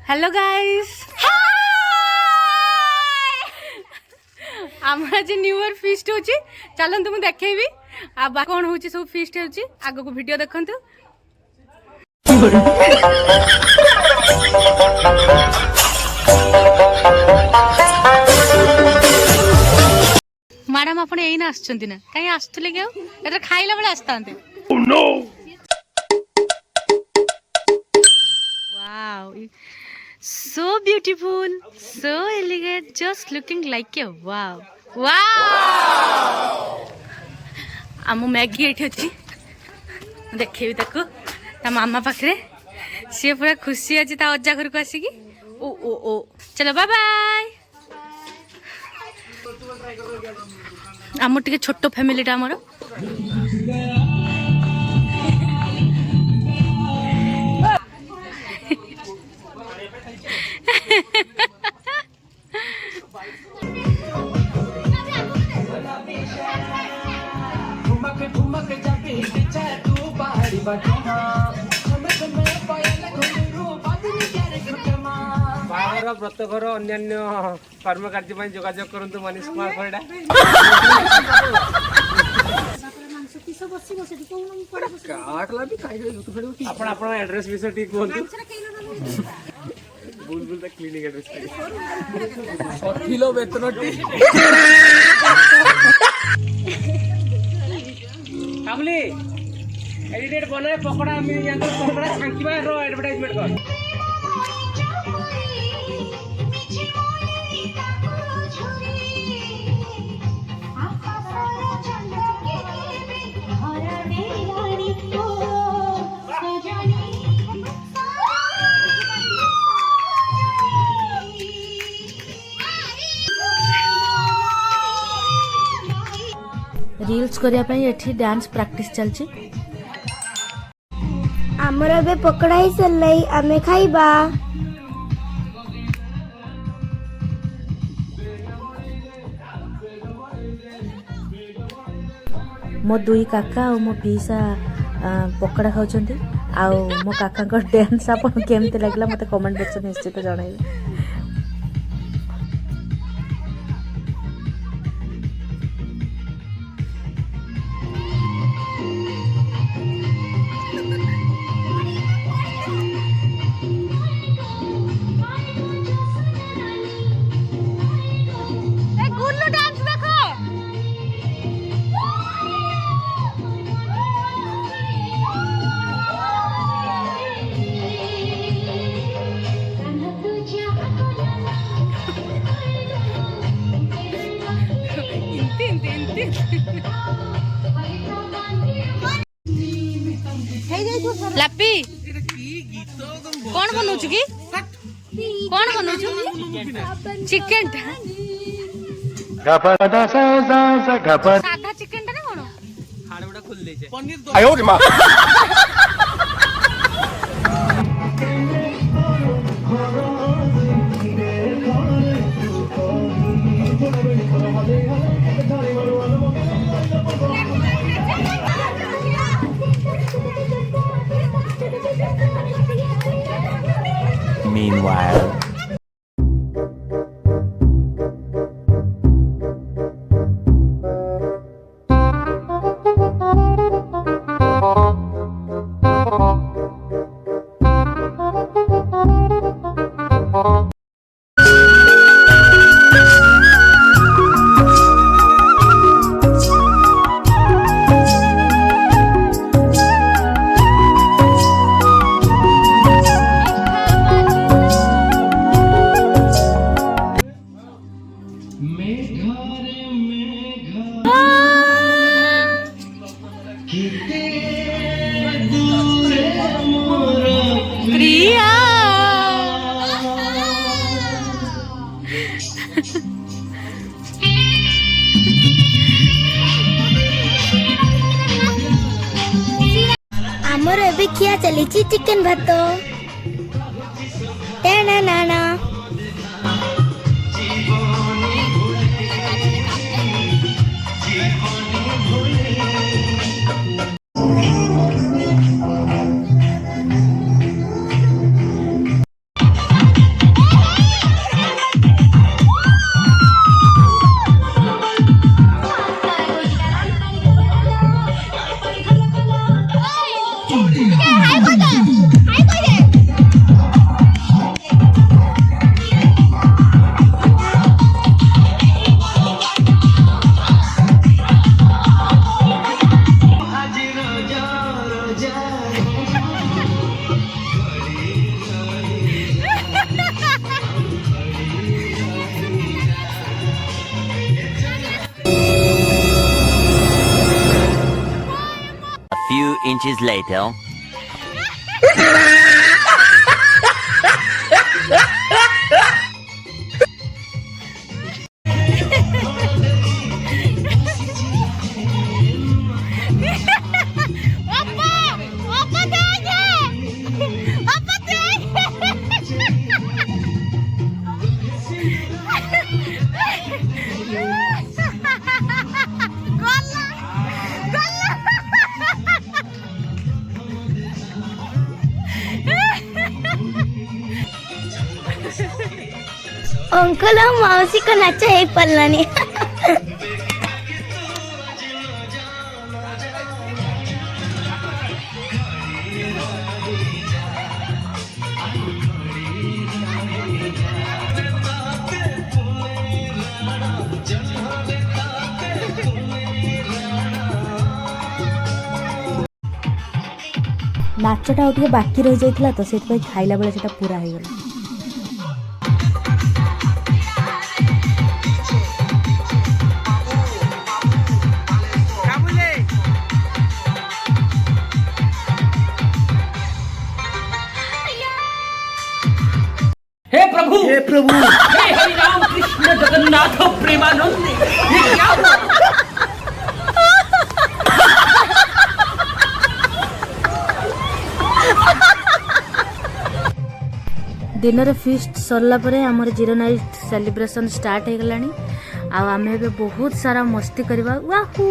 Hello guys आम आज new year feast होची चलंतु मु देखैबी आ कोन होची सब फीस्ट होची आगो को वीडियो देखंतु मैडम आपण एई ना आछंती ना काई आस्तले के एटा खाइला बेले आस्तांते oh no wow so beautiful so elegant just looking like a wow wow आम मैगी एठी अछि देखैबी ताको ता मामा पाखरे सी पूरा खुशी अछि ता अज्जा घर को आसी की ओ ओ ओ चलो बाय बाय आम टिके छोट फैमिली टा हमर व्रतघर अन्य कर्म कार्य जोगाजोग करंतु मनीष कुमार परिडा आपण एड्रेस विषय ठीक कहंतु बुलबुल द क्लिनिक एड्रेस किलो वेतनटी कामली एडिटेड बनाए पकोड़ा मिल जातो पकोड़ा छांकीबा रो एडवर्टाइजमेंट कर रील्स करिया पई एठी डांस प्रैक्टिस चलची हमरा बे पकड़ाई चलई आमे खाइबा मो दुई काका और मो पीसा पकड़ा खाउछंती आ मो काका को डांस आपन केमते लागला मते कमेंट बॉक्स में निश्चित जणाइबे लापी कौन बनौछु की कौन बनौछु चिकन साधा चिकन टा कोन हाड़बडा खोल दे छे पनीर आयो रे मां Meanwhile हमर एबे खिया चली चिकन भात टेना नाना inches later. अंकल और मौसी को नाचा है पल्लानी नाचटा आउ टिके बाकी रही जाइथिला तो सेति खाइला बेले सेटा पूरा हो गेल। हे प्रभु हे हरि राम कृष्ण जगन्नाथ प्रेमानंद, ये क्या हुआ? दिन फिस्ट सरला परे हमर 0 नाइट सेलिब्रेशन स्टार्ट हो गलानी। आ आमे बहुत सारा मस्ती करबा। वाहू